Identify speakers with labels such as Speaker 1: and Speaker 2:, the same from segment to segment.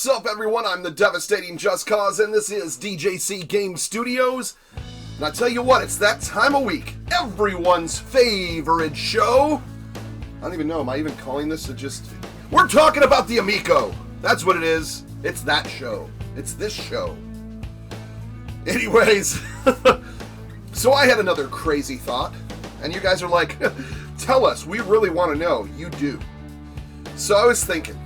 Speaker 1: What's up, everyone? I'm the devastating Just Cause, and this is DJC Game Studios. And I tell you what, it's that time of week, everyone's favorite show. I don't even know, am I even calling this we're talking about the Amico. That's what it is. It's that show. It's this show. Anyways, so I had another crazy thought, and you guys are like, tell us, we really want to know. You do. So I was thinking,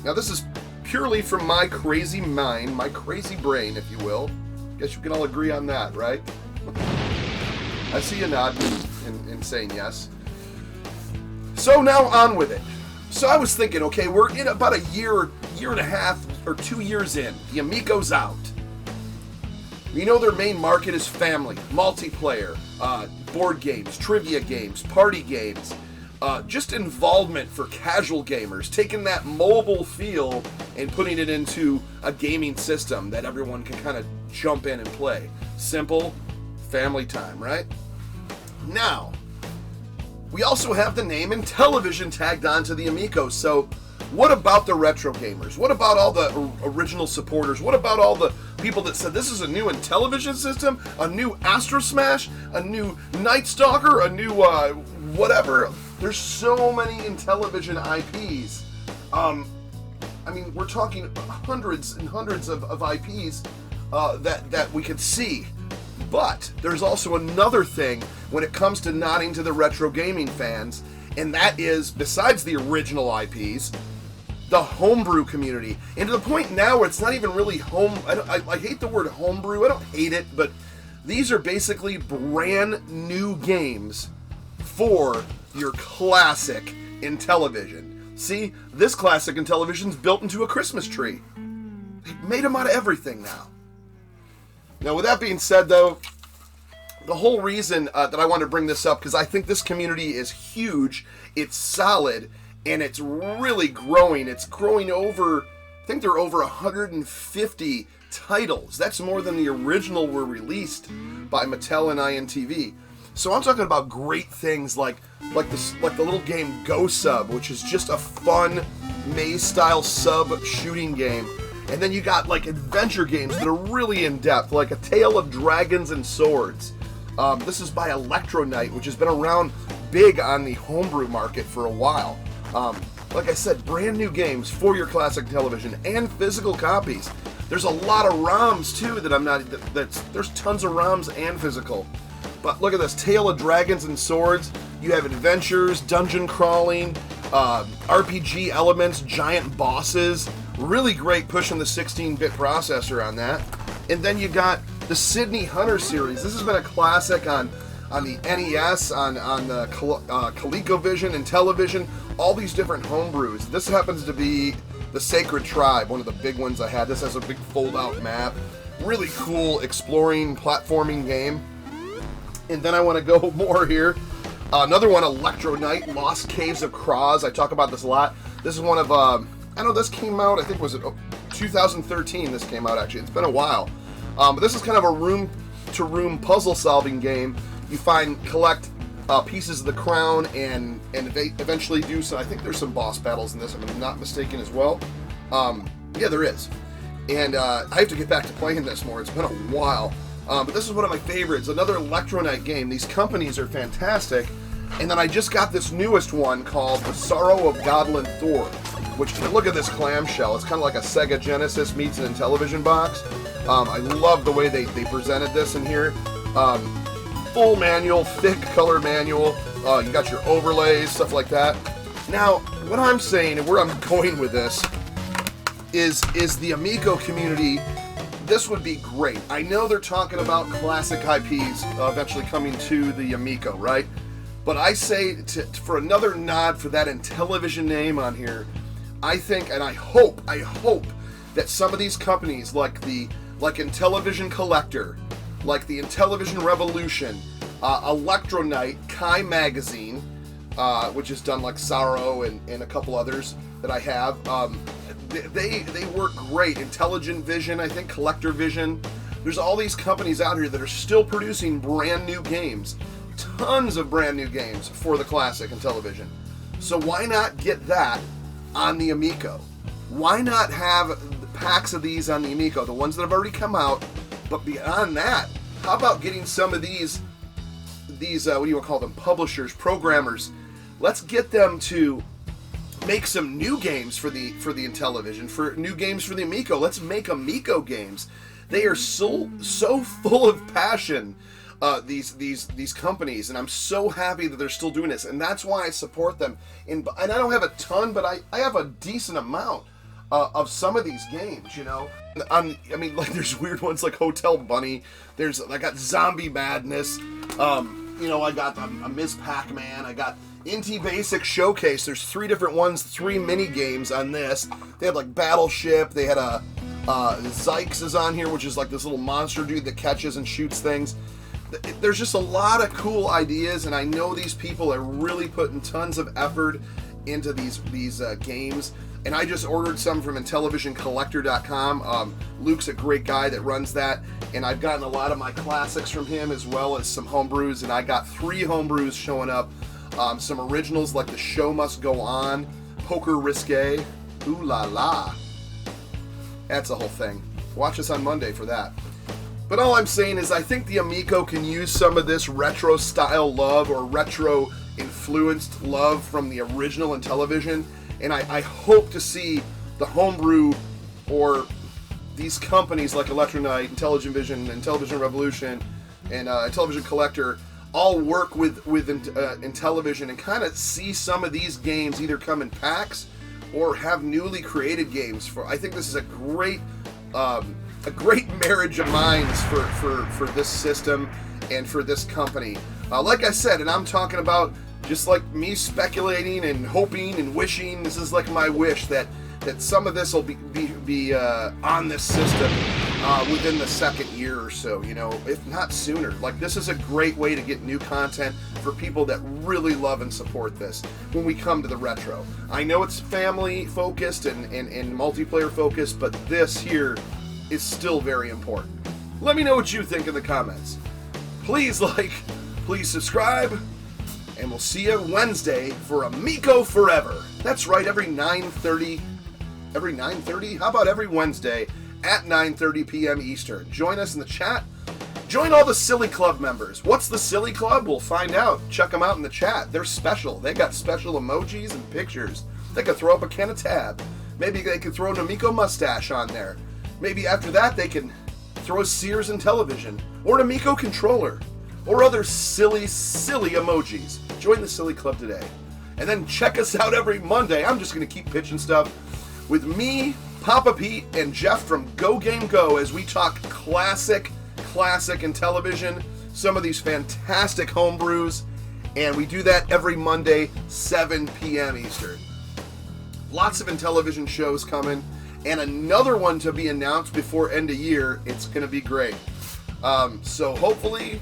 Speaker 1: now this is purely from my crazy mind, my crazy brain, if you will. Guess you can all agree on that, right? I see you nodding and saying yes. So now on with it. So I was thinking, okay, we're in about a year and a half, or 2 years in. The Amico's out. You know their main market is family, multiplayer, board games, trivia games, party games, just involvement for casual gamers, taking that mobile feel and putting it into a gaming system that everyone can kind of jump in and play. Simple, family time, right? Now, we also have the name Intellivision tagged onto the Amico, so what about the retro gamers? What about all the original supporters? What about all the people that said this is a new Intellivision system, a new Astro Smash, a new Night Stalker, a new whatever? There's so many Intellivision IPs. I mean, we're talking hundreds and hundreds of IPs that we could see. But there's also another thing when it comes to nodding to the retro gaming fans, and that is, besides the original IPs, the homebrew community. And to the point now where it's not even really I hate the word homebrew. I don't hate it, but these are basically brand new games for your classic Intellivision. See, this classic Intellivision's built into a Christmas tree. They made them out of everything now. Now, with that being said, though, the whole reason that I wanted to bring this up, because I think this community is huge, it's solid, and it's really growing. It's growing over, I think there are over 150 titles. That's more than the original were released by Mattel and INTV. So I'm talking about great things like the little game Go Sub, which is just a fun maze-style sub shooting game. And then you got like adventure games that are really in-depth, like A Tale of Dragons and Swords. This is by Electronite, which has been around big on the homebrew market for a while. Like I said, brand new games for your classic television and physical copies. There's a lot of ROMs too there's tons of ROMs and physical. But look at this, Tale of Dragons and Swords. You have adventures, dungeon crawling, RPG elements, giant bosses. Really great pushing the 16-bit processor on that. And then you got the Sydney Hunter series. This has been a classic on the NES, on the ColecoVision, Intellivision, all these different homebrews. This happens to be the Sacred Tribe, one of the big ones I had. This has a big fold-out map. Really cool exploring, platforming game. And then I want to go more here. Another one, Electronite, Lost Caves of Kraz. I talk about this a lot. This is one of, I know this came out, I think was it 2013 this came out actually. It's been a while. But this is kind of a room-to-room puzzle-solving game. You collect pieces of the crown and eventually do so. I think there's some boss battles in this, if I'm not mistaken as well. Yeah, there is. And I have to get back to playing this more. It's been a while. But this is one of my favorites. Another Electronite game. These companies are fantastic. And then I just got this newest one called The Sorrow of Godlin Thor, which, look at this clamshell. It's kind of like a Sega Genesis meets an Intellivision box. I love the way they presented this in here. Full manual, thick color manual. You got your overlays, stuff like that. Now, what I'm saying, and where I'm going with this, is the Amico community. This would be great. I know they're talking about classic IPs eventually coming to the Amico, right? But I say, for another nod for that Intellivision name on here, I think, and I hope that some of these companies, like Intellivision Collector, like the Intellivision Revolution, Electronite, Kai Magazine, which has done like Sorrow and a couple others that I have, they work great. Intelligent Vision, I think, Collector Vision. There's all these companies out here that are still producing brand new games. Tons of brand new games for the classic Intellivision. So why not get that on the Amico? Why not have packs of these on the Amico, the ones that have already come out. But beyond that, how about getting some of these what do you want to call them, publishers, programmers? Let's get them to make some new games for the Intellivision, for new games for the Amico. Let's make Amico games. They are so full of passion, these companies, and I'm so happy that they're still doing this, and that's why I support them. And I don't have a ton, but I have a decent amount of some of these games, you know. I mean, like, there's weird ones like Hotel Bunny. I got Zombie Madness. You know, I got a Ms. Pac-Man. I got Inti Basic Showcase. There's 3 different ones, 3 mini games on this. They had like Battleship. They had Zykes is on here, which is like this little monster dude that catches and shoots things. There's just a lot of cool ideas, and I know these people are really putting tons of effort into these games. And I just ordered some from INTELLIVISIONCollector.com. Luke's a great guy that runs that, and I've gotten a lot of my classics from him, as well as some homebrews, and I got 3 homebrews showing up. Some originals like The Show Must Go On, Poker Risque, Ooh La La. That's a whole thing. Watch us on Monday for that. But all I'm saying is I think the Amico can use some of this retro style love or retro influenced love from the original Intellivision, and I hope to see the Homebrew or these companies like Electronite, Intellivision, Intellivision Revolution, and Intellivision Collector all work with Intellivision and kind of see some of these games either come in packs or have newly created games. I think this is a great marriage of minds for this system and for this company. Like I said, and I'm talking about just like me speculating and hoping and wishing. This is like my wish that some of this will be on this system within the second year or so, you know, if not sooner. Like, this is a great way to get new content for people that really love and support this when we come to the retro. I know it's family focused and multiplayer focused, but this here is still very important. Let me know what you think in the comments. Please like, please subscribe, and we'll see you Wednesday for Amico Forever. That's right, every 9:30. Every 9:30? How about every Wednesday at 9:30 p.m. Eastern? Join us in the chat. Join all the Silly Club members. What's the Silly Club? We'll find out. Check them out in the chat. They're special. They got special emojis and pictures. They could throw up a can of Tab. Maybe they could throw an Amico mustache on there. Maybe after that they can throw Sears Intellivision or an Amico controller or other silly emojis. Join the Silly Club today. And then check us out every Monday. I'm just going to keep pitching stuff with me, Papa Pete, and Jeff from Go Game Go as we talk classic Intellivision, some of these fantastic homebrews, and we do that every Monday, 7 p.m. Eastern. Lots of Intellivision shows coming, and another one to be announced before end of year. It's going to be great. So hopefully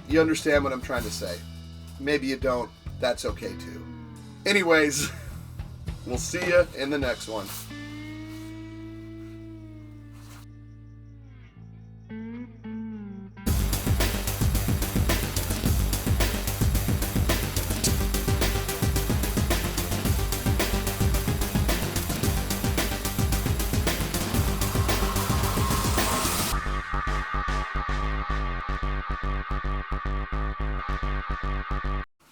Speaker 1: you understand what I'm trying to say. Maybe you don't. That's okay too. Anyways, we'll see you in the next one.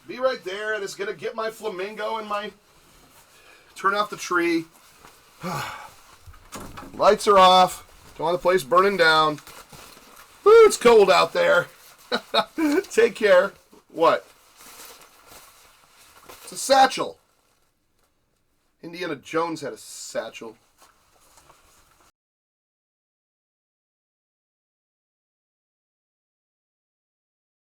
Speaker 1: Be right there, and it's gonna get my flamingo and my... Turn off the tree. Lights are off. Don't want the place burning down. Woo, it's cold out there. Take care. What? It's a satchel. Indiana Jones had a satchel.